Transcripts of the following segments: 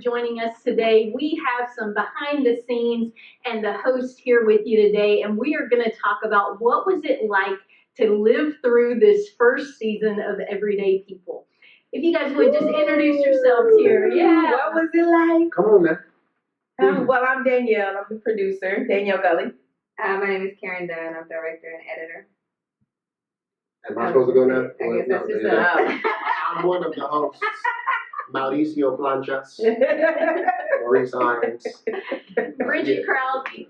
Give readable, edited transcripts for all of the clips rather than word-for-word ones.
joining us today. We have some behind the scenes and the host here with you today, and we are going to talk about what was it like to live through this first season of Everyday People. If you guys would just introduce yourselves here. Yeah. What was it like? Come on, man. Well, I'm Danielle. I'm the producer, Danielle Gulley. My name is Karen Dunn. I'm director and editor. Am I supposed to go now? I guess that's just I'm one of the hosts. Maurice Planchas. Maurice Irons. Bridgett Krause.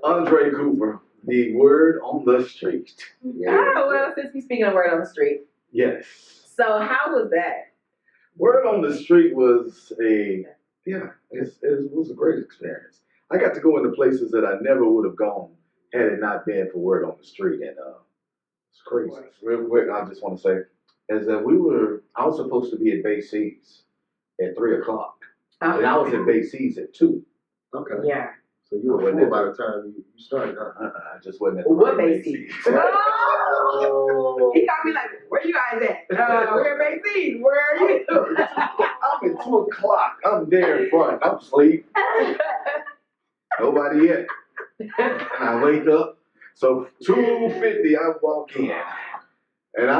Andre Cooper, the word on the street. Yeah. Oh, well, since we're speaking of word on the street. Yes. So how was that? Word on the street was it was a great experience. I got to go into places that I never would have gone had it not been for word on the street, and it's crazy. Real quick, I just want to say, is that I was supposed to be at Bay Seas at 3:00, and I was at Bay Seas at 2. Okay. Yeah. So you were full by the time you started, huh? I just wasn't at the What right Bay Seas? He got me like, where you guys at? We're at Bay Seas. Where are you? I'm at 2:00. I'm there in front. I'm asleep. Nobody yet. And I wake up. So 2:50, I walk in, and I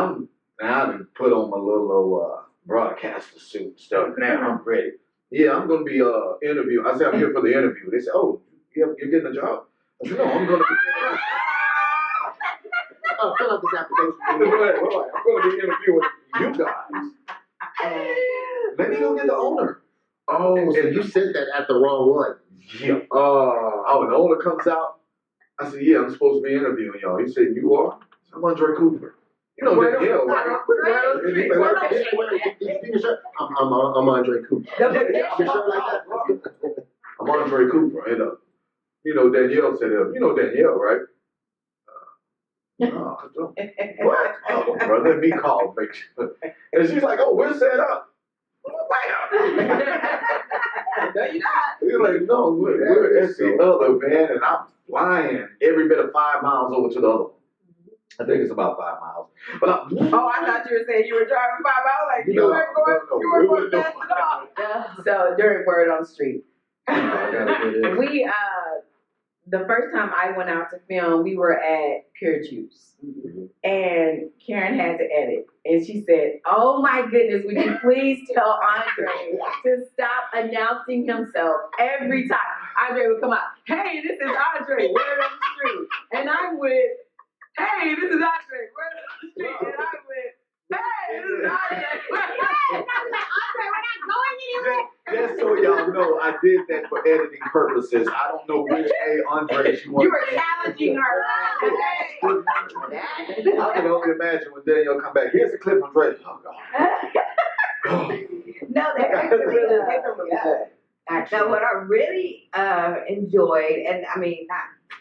done put on my little broadcaster suit and stuff. Now I'm ready. Yeah, I'm gonna be interviewed. I said I'm here for the interview. They said, "Oh, you're getting a job." I said, "No, I'm gonna be." Oh, fill out this application. I'm gonna be interviewing you guys. Let me go get the owner. Oh, so you sent that at the wrong one. Yeah. Oh, and the owner comes out. I said, "Yeah, I'm supposed to be interviewing y'all." He said, "You are?" I said, "I'm Andre Cooper." You know, Danielle, right? I'm Andre Cooper. I'm Andre Cooper. And, Danielle said, you know Danielle, right? No, I don't. What? Oh, brother, let me call. Make sure. And she's like, "Oh, we're set up." No, you're not. You're like, "No, we're at the other, man." And I'm flying every bit of 5 miles over to the other one. I think it's about 5 miles. But I thought you were saying you were driving 5 hours. Like, you weren't going fast at all. So, during Word on the Street, we, the first time I went out to film, we were at Pure Juice. And Karen had to edit. And she said, "Oh my goodness, would you please tell Andre to stop announcing himself every time?" Andre would come out, "Hey, this is Andre, Word on the Street." And I would, "Hey, this is Andre, Word on the Street." And I went, "Hey, this is Andre." Andre, we're not going anywhere. Just so y'all know, I did that for editing purposes. I don't know which Andre she wanted. You were challenging her. I can only imagine when Danielle come back. Here's a clip from Drake. Oh, God. No, they're really good. Now, what I really enjoyed, and I mean,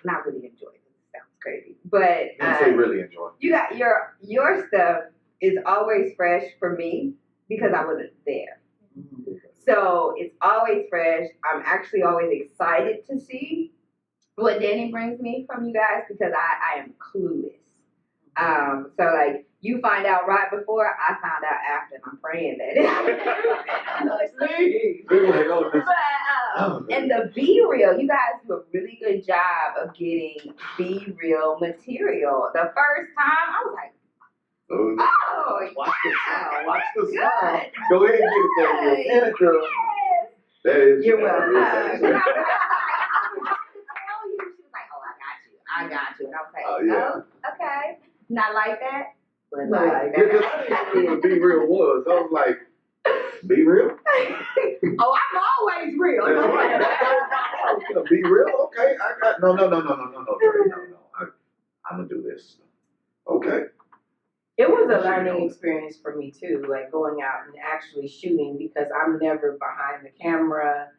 not really enjoyed. It sounds crazy, but I say really enjoy. you got your stuff is always fresh for me because I wasn't there. So it's always fresh. I'm actually always excited to see what Danny brings me from you guys because I am clueless. So like you find out right before, I found out after, and I'm praying that and the Be Real, you guys do a really good job of getting Be Real material. The first time, I was like, Watch the smile. Watch the good. smile. Go ahead and get it, Danielle. Get it, girl. That is. You're welcome. That She is. was like, "Oh, I got you. And I was like, Oh, yeah. "Oh, okay. Not like that, but Yeah, like 'cause that." I didn't know what Be Real was. I was like, "Be real?" Oh, I'm always real. That's right. Be real? Okay. I got no, Dre. No. I'm gonna do this. Okay. It was a learning experience for me too, like going out and actually shooting because I'm never behind the camera.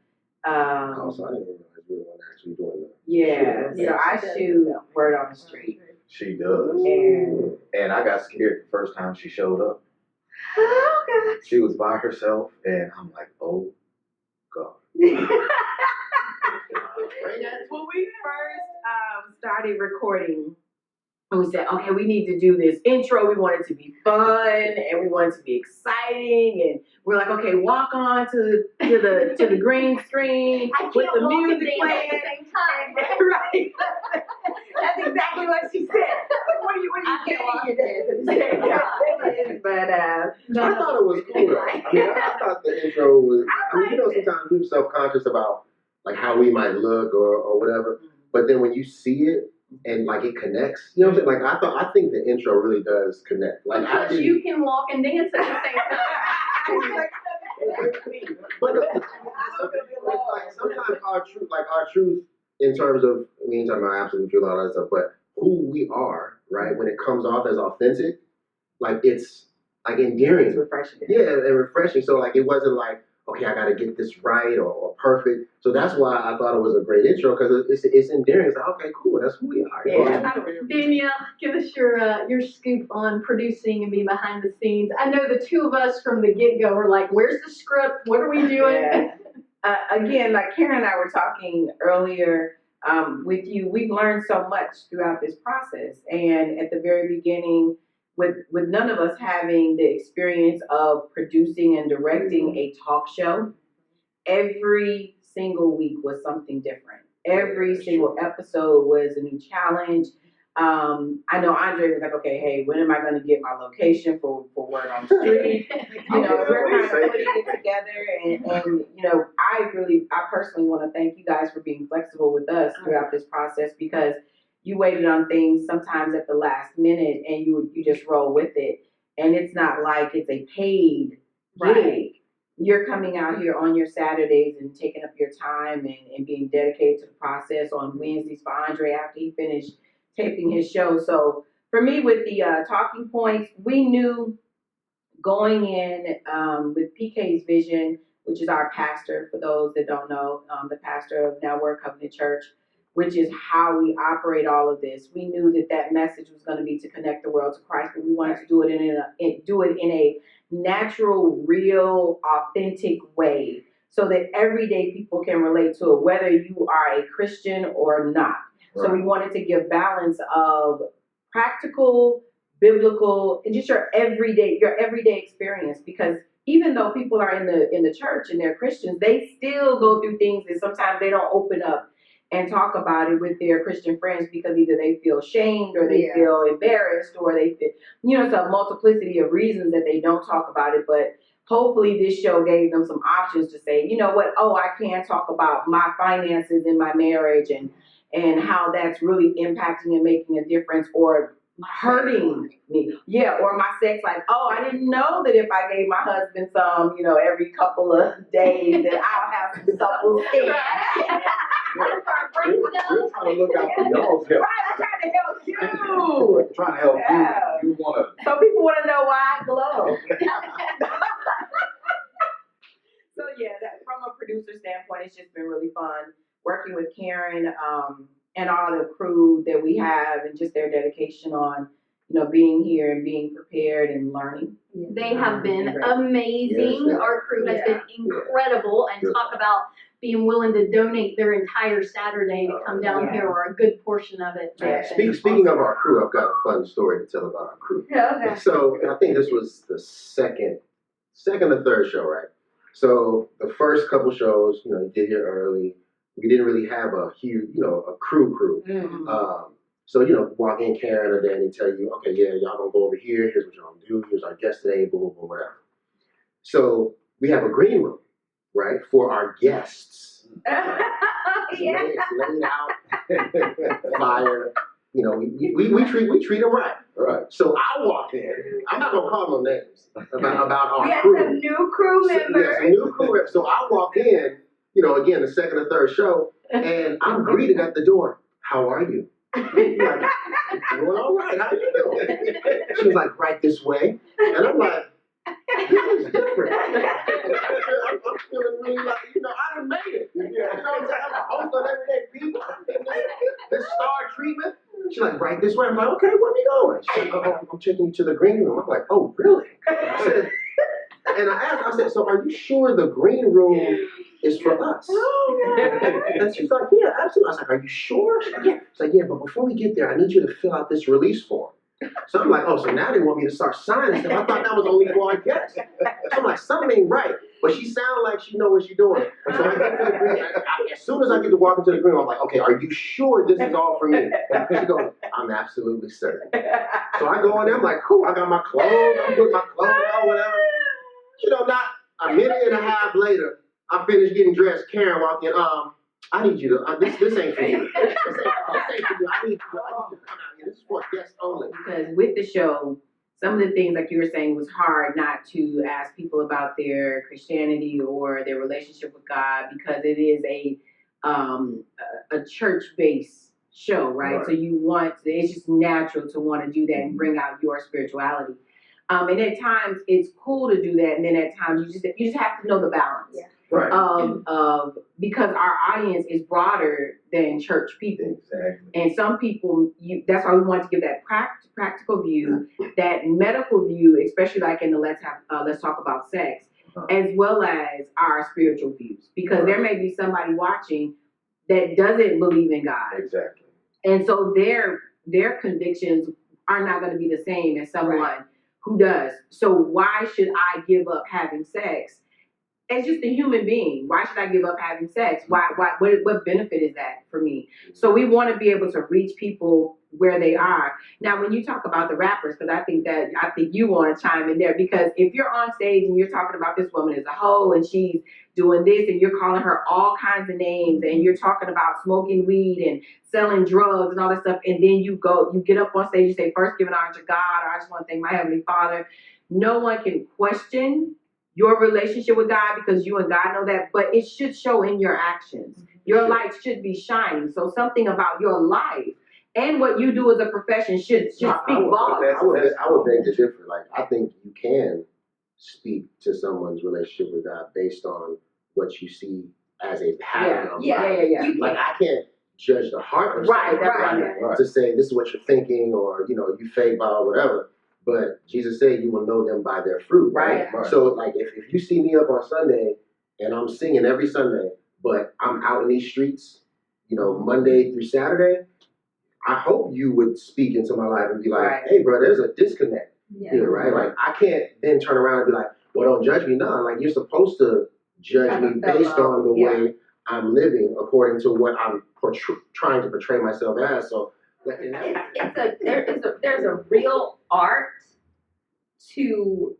So I didn't realize we were actually doing that. Yeah, so I shoot Word on the Street. She does. And I got scared the first time she showed up. Oh, God. She was by herself, and I'm like, "Oh, God." When we first started recording, And we said, okay, we need to do this intro. We want it to be fun and we want it to be exciting. And we're like, okay, walk on to the green screen I with can't the walk and music dance playing. at the same time. Right. That's exactly what she said. What do you I can't walk think? and dance at the same time. But I thought it was cool though. I mean, I thought the intro was, I mean, you know, sometimes we're self-conscious about like how we might look or whatever, but then when you see it and like it connects, you know what I'm saying? Like I think the intro really does connect. Like Because you can walk and dance at the same time. but like, sometimes our truth in terms of, we ain't talking about absolute truth, all that stuff, but who we are, right? When it comes off as authentic, like it's like endearing. It's refreshing. Yeah, and refreshing. So like it wasn't like, okay, I gotta get this right or perfect. So that's why I thought it was a great intro, because it's endearing. It's like, okay, cool, that's who we are. Yeah. Danielle, give us your scoop on producing and being behind the scenes. I know the two of us from the get-go were like, where's the script? What are we doing? Yeah. Again, like Karen and I were talking earlier with you, we've learned so much throughout this process. And at the very beginning, with none of us having the experience of producing and directing a talk show, every single week was something different. Every single episode was a new challenge. I know Andre was like, okay, hey, when am I going to get my location for Word on the Street? You know, we're kind of putting it together. And you know, I personally want to thank you guys for being flexible with us throughout this process, because you waited on things sometimes at the last minute and you just roll with it. And it's not like it's a paid gig. You're coming out here on your Saturdays and taking up your time and being dedicated to the process on Wednesdays for Andre after he finished taping his show. So for me, with the talking points, we knew going in with PK's vision, which is our pastor, for those that don't know, the pastor of Now Word Covenant Church, which is how we operate all of this. We knew that message was going to be to connect the world to Christ, but we wanted to do it in a natural, real, authentic way, so that everyday people can relate to it, whether you are a Christian or not. Right. So we wanted to give balance of practical, biblical, and just your everyday experience, because even though people are in the church and they're Christians, they still go through things that sometimes they don't open up and talk about it with their Christian friends, because either they feel shamed or they feel embarrassed, or they feel, it's a multiplicity of reasons that they don't talk about it. But hopefully this show gave them some options to say, you know what, I can talk about my finances in my marriage and how that's really impacting and making a difference, or hurting me. Yeah, or my sex life. I didn't know that if I gave my husband some, every couple of days, that I'll have some supple skin. We're trying to look out for y'all's health. Right, I'm trying to help you. We're trying to help you. You want to. So people want to know why I glow. So yeah, that from a producer standpoint, it's just been really fun working with Karen and all the crew that we have, and just their dedication on, being here and being prepared and learning. They have been amazing. Yes, our crew has been incredible, and talk about being willing to donate their entire Saturday to come down here, or a good portion of it. Speaking of our crew, I've got a fun story to tell about our crew. Okay. So I think this was the second or third show, right? So the first couple shows, you did here early. We didn't really have a huge, a crew. Mm-hmm. So, walk in, Karen or Danny tell you, okay, yeah, y'all gonna go over here. Here's what y'all gonna do. Here's our guest today, boom, boom, boom, whatever. So we have a green room, right, for our guests. It's laid out, fire. We treat them right. Right. So I walk in. I'm not gonna call no names about our crew. We have some new crew members. Yes, new crew members. So I walk in, again, the second or third show, and I'm greeted at the door. How are you? I'm like, doing all right. How you doing? She was like, right this way. And I'm like, this is different. I'm feeling really like, I done made it. You know what I'm saying? I'm a host on Everyday People. This star treatment. She's like, right this way. I'm like, okay, where we going? She's like, I'm taking you to the green room. I'm like, oh, really? I said, and I asked, so are you sure the green room is for us. And she's like, yeah, absolutely. I was like, are you sure? She's like, yeah. She's like, yeah, but before we get there, I need you to fill out this release form. So I'm like, oh, so now they want me to start signing stuff. I thought that was only for our guests. So I'm like, something ain't right. But she sounds like she knows what she's doing. So I get to the green. As soon as I get to walk into the green, I'm like, okay, are you sure this is all for me? She goes, I'm absolutely certain. So I go in there, I'm like, cool, I got my clothes, I'm putting my clothes on, whatever. You know, not a minute and a half later, I finished getting dressed. Karen walked in, I need you to, this ain't for you. This ain't for you. I need you to come out here. This is for guests only. Because with the show, some of the things, like you were saying, was hard not to ask people about their Christianity or their relationship with God, because it is a church-based show, right? So it's just natural to want to do that and bring out your spirituality. And at times it's cool to do that, and then at times you just have to know the balance. Yeah. Right. Of because our audience is broader than church people. Exactly. And some people, that's why we want to give that practical view, that medical view, especially like in the let's talk about sex, as well as our spiritual views, because there may be somebody watching that doesn't believe in God. Exactly. And so their convictions are not going to be the same as someone who does. So why should I give up having sex? As just a human being, why should I give up having sex? What benefit is that for me? So we want to be able to reach people where they are. Now, when you talk about the rappers, because I think you want to chime in there, because if you're on stage and you're talking about this woman as a hoe and she's doing this and you're calling her all kinds of names and you're talking about smoking weed and selling drugs and all that stuff, and then you get up on stage and say, first giving honor to God, or I just want to thank my Heavenly Father. No one can question your relationship with God, because you and God know that, but it should show in your actions. Your light should be shining. So something about your life and what you do as a profession should speak volumes. I would beg to differ. Like, I think you can speak to someone's relationship with God based on what you see as a pattern of life. Yeah. Like, I can't judge the heart of someone to say this is what you're thinking, or you fake or whatever. But Jesus said you will know them by their fruit, right? So, like, if you see me up on Sunday and I'm singing every Sunday, but I'm out in these streets, Monday through Saturday, I hope you would speak into my life and be like, hey, bro, there's a disconnect here, right? Like, I can't then turn around and be like, well, don't judge me. No, like, you're supposed to judge me based on the way I'm living according to what I'm trying to portray myself as. So, there's a real art to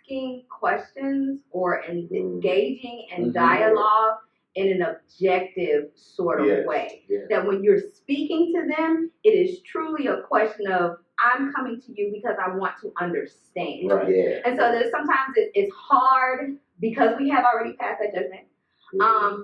asking questions or engaging in dialogue in an objective sort of way. That when you're speaking to them, it is truly a question of, I'm coming to you because I want to understand. And so there's sometimes it's hard, because we have already passed that judgment,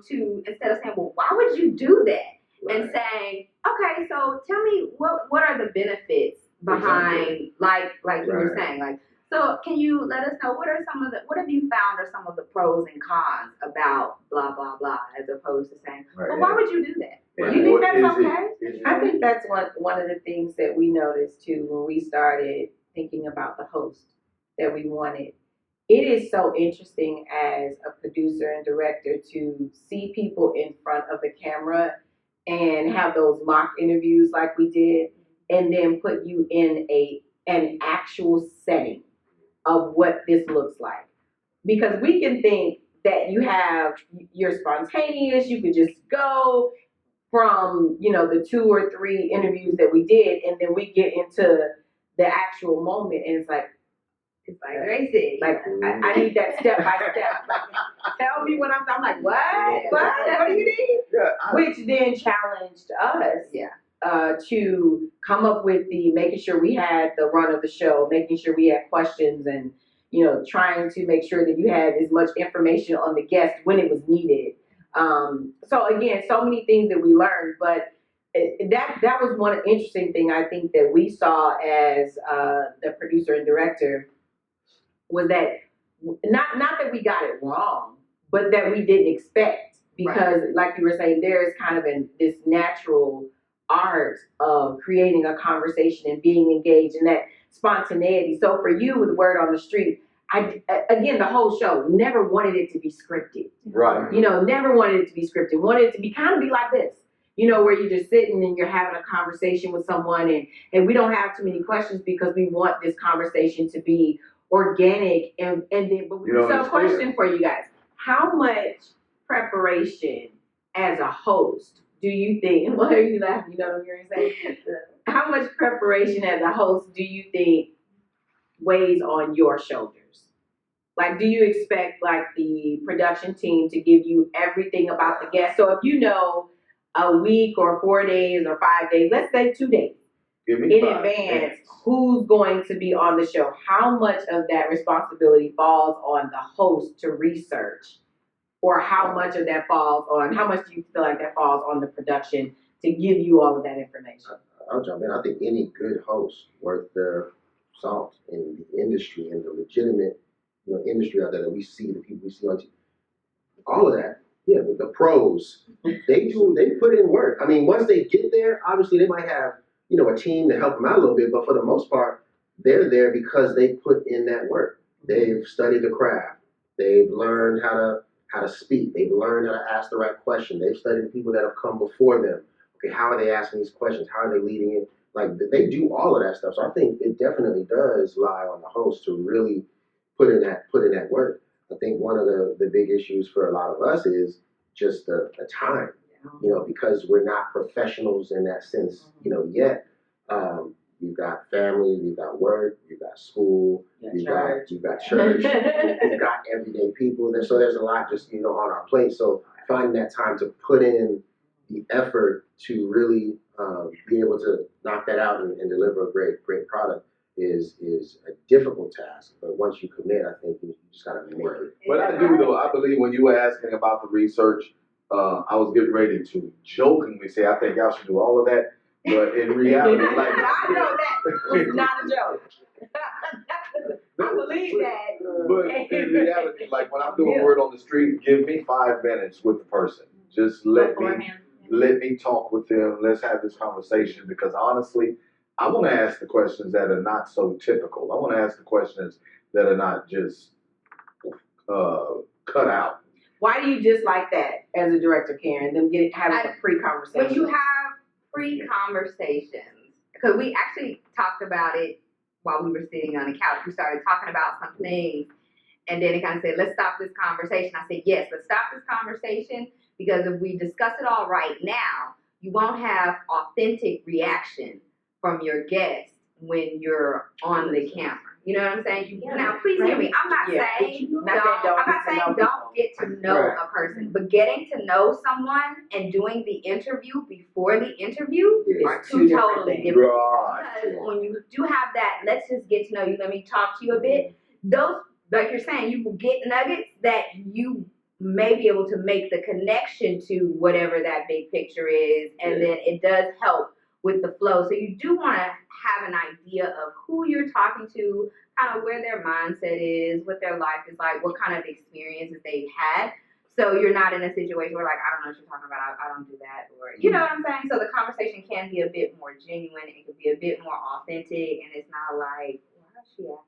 to, instead of saying, well, why would you do that? And saying, okay, so tell me what are the benefits behind, like you were saying, like, so can you let us know what have you found are some of the pros and cons about blah blah blah, as opposed to saying, well, why would you do that? You think that's okay? I think that's one of the things that we noticed too when we started thinking about the host that we wanted. It is so interesting as a producer and director to see people in front of the camera and have those mock interviews like we did, and then put you in an actual setting of what this looks like. Because we can think that you're spontaneous, you could just go from, the 2 or 3 interviews that we did, and then we get into the actual moment, and it's like Gracie, like, I need that step by step. Like, tell me what I'm like, what? What do you need? Which then challenged us to come up with making sure we had the run of the show, making sure we had questions, and trying to make sure that you had as much information on the guest when it was needed. So again, so many things that we learned, but that was one interesting thing I think that we saw as the producer and director, was that not that we got it wrong, but that we didn't expect, because like you were saying, there's kind of this natural art of creating a conversation and being engaged in that spontaneity. So for you with Word on the Street, again, the whole show, never wanted it to be scripted. Right. Never wanted it to be scripted. Wanted it to be kind of be like this, where you're just sitting and you're having a conversation with someone, and we don't have too many questions because we want this conversation to be organic. And then, but so question for you guys: how much preparation as a host do you think? And why are you laughing? You know what I'm hearing say? How much preparation as a host do you think weighs on your shoulders? Like, do you expect like the production team to give you everything about the guest? So if a week or 4 days or 5 days, let's say 2 days in advance, who's going to be on the show? How much of that responsibility falls on the host to research? Or how much do you feel like that falls on the production to give you all of that information? I'll jump in. I think any good host worth their salt in the industry and the legitimate industry out there that we see, the people we see on TV, all of that, the pros, they put in work. I mean, once they get there, obviously they might have, a team to help them out a little bit, but for the most part, they're there because they put in that work. They've studied the craft. They've learned how to speak. They've learned how to ask the right question. They've studied the people that have come before them. Okay, how are they asking these questions? How are they leading it? Like, they do all of that stuff. So I think it definitely does lie on the host to really put in that work. I think one of the big issues for a lot of us is just the time, because we're not professionals in that sense, yet. You've got family, you've got work, you've got school, you've got church, you've got everyday people. So there's a lot just, on our plate. So finding that time to put in the effort to really be able to knock that out and deliver a great product is a difficult task. But once you commit, I think you just got to make it. But I do, though. I believe when you were asking about the research, I was getting ready to jokingly say, I think y'all should do all of that. But in reality, like, I know that was not a joke. I believe that. But in reality, like when I'm doing word on the street, give me 5 minutes with the person. Just let me talk with them. Let's have this conversation, because honestly, I want to ask the questions that are not so typical. I want to ask the questions that are not just cut out. Why do you just like that as a director, Karen? Them having a pre-conversation. When you have pre-conversations, because we actually talked about it while we were sitting on the couch. We started talking about some things, and then it kind of said, let's stop this conversation. I said, yes, let's stop this conversation, because if we discuss it all right now, you won't have authentic reaction from your guests when you're on the camera. You know what I'm saying? Now, please hear me. I'm not saying don't get to know a person, but getting to know someone and doing the interview before the interview are two totally different things. Because when you do have that, let's just get to know you, let me talk to you a bit, those, like you're saying, you will get nuggets that you may be able to make the connection to whatever that big picture is, and then it does help with the flow. So you do want to have an idea of who you're talking to, kind of where their mindset is, what their life is like, what kind of experiences they've had. So you're not in a situation where, like, I don't know what you're talking about, I don't do that, or, you know what I'm saying? So the conversation can be a bit more genuine, it can be a bit more authentic, and it's not like, why is she asking?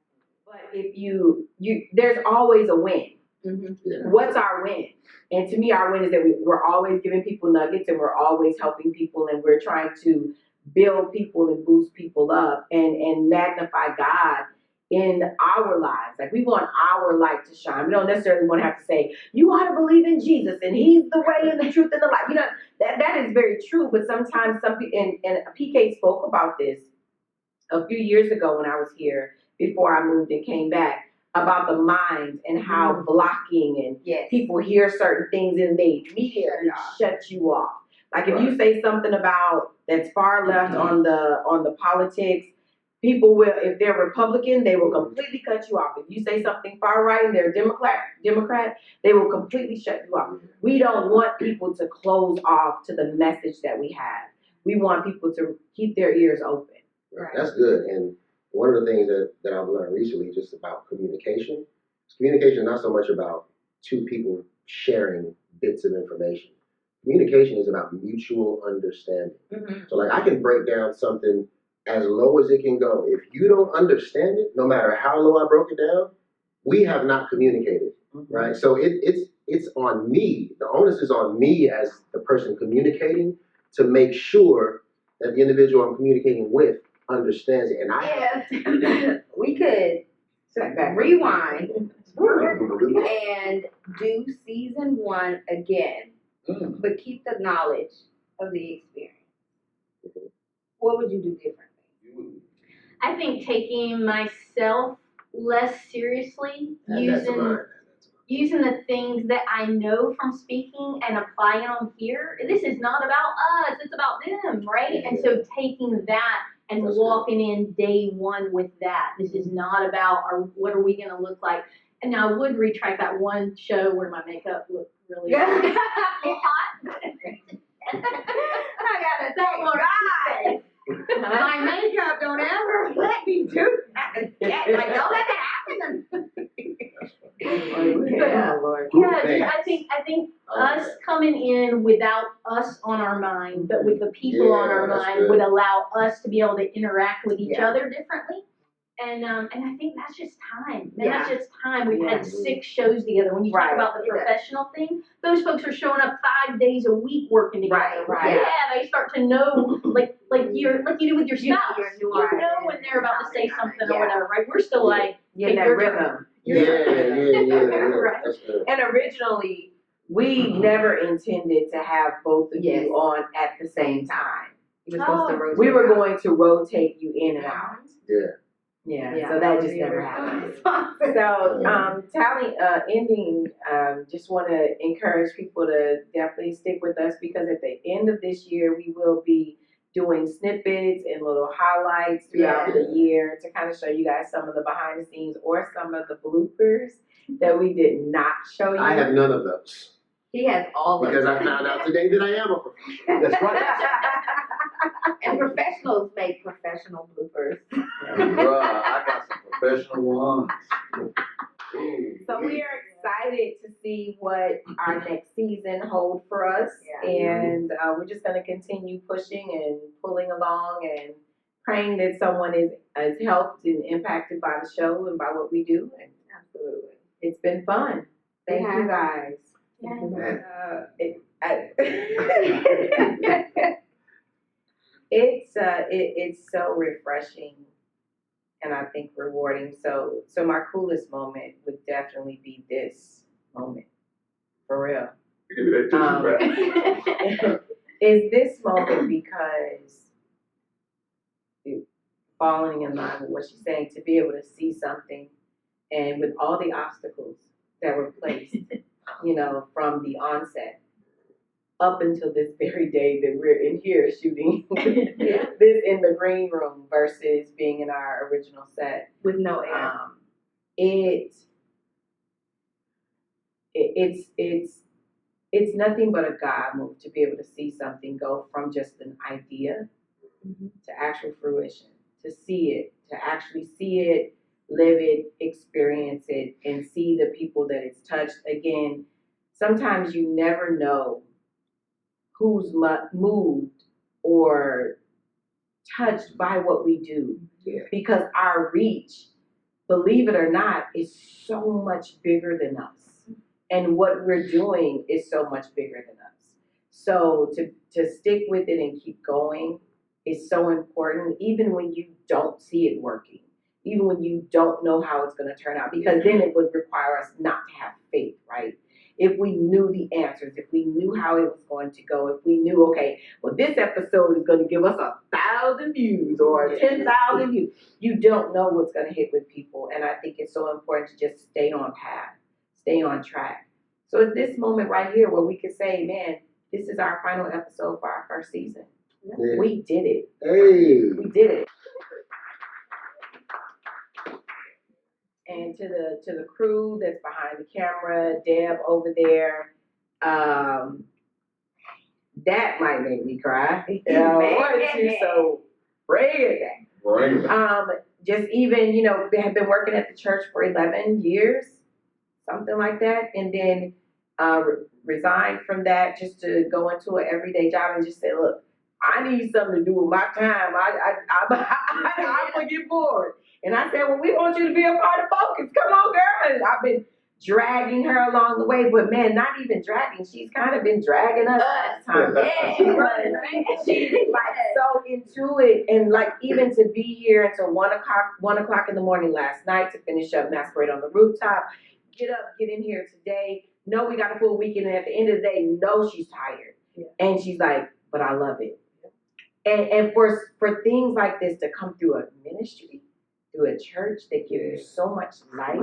But if you there's always a win. Mm-hmm. Yeah. What's our win? And to me, our win is that we're always giving people nuggets, and we're always helping people, and we're trying to build people and boost people up and magnify God in our lives. Like, we want our light to shine. We don't necessarily want to have to say, you ought to believe in Jesus and he's the way and the truth and the light. That is very true, but sometimes some people, and PK spoke about this a few years ago when I was here before I moved and came back, about the mind and how blocking and people hear certain things and they immediately shut you off. Like, if you say something about that's far left on the politics, people will, if they're Republican, they will completely cut you off. If you say something far right and they're Democrat, they will completely shut you off. We don't want people to close off to the message that we have. We want people to keep their ears open. Right. That's good. And one of the things that I've learned recently just about communication. Communication is not so much about two people sharing bits of information. Communication is about mutual understanding. Mm-hmm. So, like, I can break down something as low as it can go. If you don't understand it, no matter how low I broke it down, we have not communicated, right? So it's on me. The onus is on me as the person communicating to make sure that the individual I'm communicating with understands it. And We could rewind and do season 1 again, but keep the knowledge of the experience. What would you do differently? I think taking myself less seriously, using the things that I know from speaking and applying them here. This is not about us, it's about them, right? And so taking that and walking in day 1 with that. This is not about what are we going to look like. And now I would retract that one show where my makeup looked really hot. I gotta thank God. My makeup don't ever let me do that. Like, don't let that happen to me. Yeah, Lord. Yeah, I think us coming in without us on our mind, but with the people on our mind, would allow us to be able to interact with each other differently. And I think that's just time. And that's just time. We've had 6 shows together. When you talk about the professional thing, those folks are showing up 5 days a week working together. Right. Yeah, they start to know, like you do with your spouse. You know when they're about to say something or whatever, right? We're still like, in that rhythm. Right. And originally, we never intended to have both of you on at the same time. You were supposed to rotate. We were going to rotate you in and out. Yeah. So that just never happened. So, ending, just want to encourage people to definitely stick with us, because at the end of this year, we will be doing snippets and little highlights throughout the year to kind of show you guys some of the behind the scenes or some of the bloopers that we did not show you. I have none of those. He has all of them. Because I found out today that I am a professional. That's right. And professionals make professional bloopers. Bruh, I got some professional ones. So we are excited to see what our next season holds for us. And we're just going to continue pushing and pulling along and praying that someone is helped and impacted by the show and by what we do. And absolutely, it's been fun. Thank you guys. It's so refreshing and I think rewarding. So my coolest moment would definitely be this moment, for real. Give me that tissue back. Is this moment because falling in line with what she's saying, to be able to see something, and with all the obstacles that were placed, from the onset up until this very day that we're in here shooting this in the green room versus being in our original set with no air. It's nothing but a God move to be able to see something go from just an idea to actual fruition, to see it, to actually see it, live it, experience it, and see the people that it's touched. Again, sometimes you never know who's moved or touched by what we do, because our reach, believe it or not, is so much bigger than us, and what we're doing is so much bigger than us. So to stick with it and keep going is so important, even when you don't see it working, even when you don't know how it's going to turn out, because then it would require us not to have faith, right? If we knew the answers, if we knew how it was going to go, if we knew, okay, well, this episode is going to give us 1,000 views or 10,000 views, you don't know what's going to hit with people. And I think it's so important to just stay on path, stay on track. So it's this moment right here where we could say, man, this is our final episode for our first season. Yeah. We did it. Hey. We did it. And to the crew that's behind the camera, Deb over there, that might make me cry. So bring it back. Just even, they have been working at the church for 11 years, something like that, and then resigned from that just to go into an everyday job and just say, look, I need something to do with my time. I would get bored. And I said, well, we want you to be a part of Focus. Come on, girl. And I've been dragging her along the way, but man, not even dragging. She's kind of been dragging us last time. Yeah, She's like so into it, and like even to be here until 1 o'clock in the morning last night to finish up Masquerade on the Rooftop. Get up, get in here today. No, we got a full weekend, and at the end of the day, no, she's tired, and she's like, but I love it. And for things like this to come through a ministry, through a church that gives you so much life.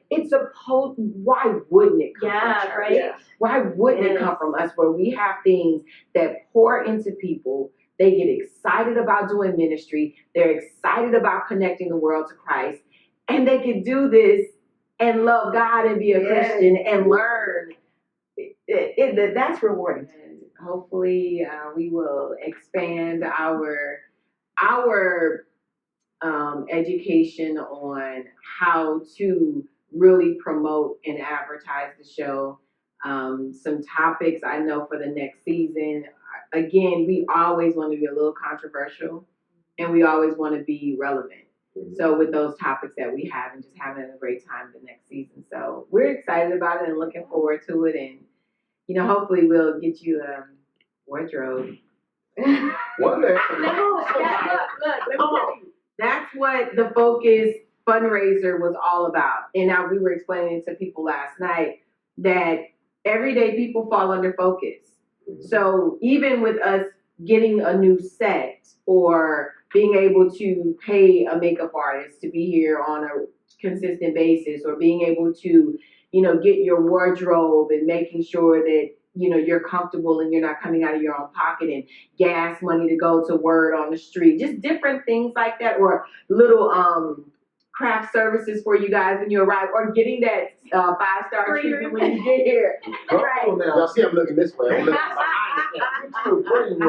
It's supposed, why wouldn't it come from church? Right? Yeah. Why wouldn't it come from us where we have things that pour into people? They get excited about doing ministry. They're excited about connecting the world to Christ. And they can do this and love God and be a Christian and learn. That's rewarding. And hopefully we will expand our education on how to really promote and advertise the show. Some topics I know for the next season. Again, we always want to be a little controversial, and we always want to be relevant. Mm-hmm. So with those topics that we have, and just having a great time the next season. So we're excited about it and looking forward to it. And, you know, hopefully we'll get you a wardrobe. One day. Look, come on. That's what the Focus fundraiser was all about. And now we were explaining to people last night that everyday people fall under Focus. Mm-hmm. So even with us getting a new set or being able to pay a makeup artist to be here on a consistent basis, or being able to, you know, get your wardrobe and making sure that, you know, you're comfortable and you're not coming out of your own pocket, and gas money to go to Word on the street, just different things like that, or little craft services for you guys when you arrive, or getting that 5-star treatment when you get here. Right. Y'all see I'm looking this way. I'm looking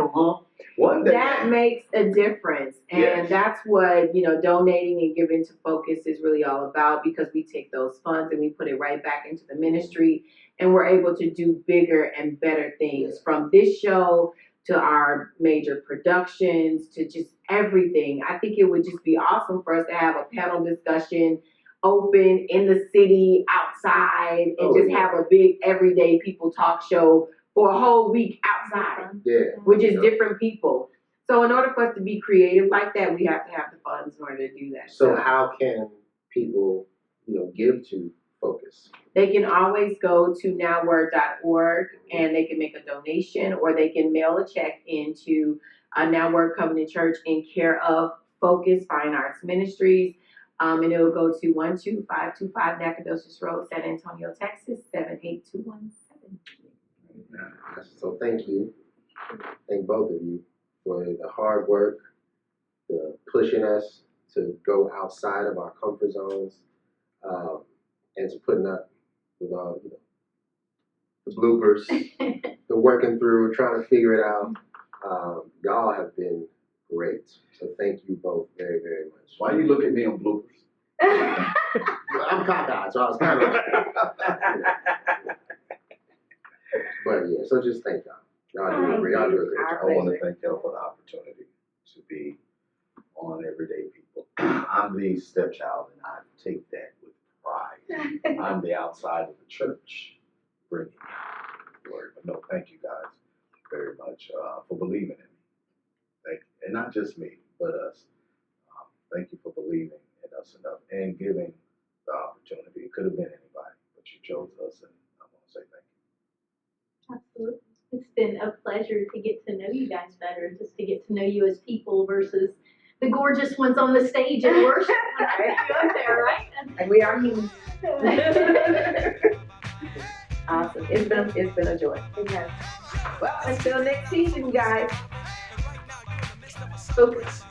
One day. That makes a difference. And that's what, you know, donating and giving to Focus is really all about, because we take those funds and we put it right back into the ministry, and we're able to do bigger and better things, from this show to our major productions to just everything. I think it would just be awesome for us to have a panel discussion open in the city, outside, and just have a big everyday people talk show for a whole week outside, with just different people. So in order for us to be creative like that, we have to have the funds in order to do that. So how can people, you know, give to Focus? They can always go to nowword.org and they can make a donation, or they can mail a check into Now Word Covenant Church in care of Focus Fine Arts Ministries. And it will go to 12525 Nacogdoches Road, San Antonio, Texas, 78217. So thank you. Thank both of you for the hard work, the pushing us to go outside of our comfort zones, and to putting up with all, you know, the bloopers, the working through, trying to figure it out. Y'all have been great. So thank you both very, very much. Why you look at me on bloopers? I'm cockeyed, so I was kind of. But yeah, so just thank y'all. Y'all do a great job. I want to thank y'all for the opportunity to be on Everyday People. I'm the stepchild, and I take that with pride. I'm the outside of the church, bringing the word. But no, thank you guys very much for believing in me. Thank you. And not just me, but us. Thank you for believing in us enough and giving the opportunity. It could have been anybody, but you chose us, and I want to say thank you. Absolutely. It's been a pleasure to get to know you guys better, just to get to know you as people versus the gorgeous ones on the stage and worship when I see you up there, right? And we are human. Awesome. It's been a joy. Yes. Well, until next season, guys. Focus.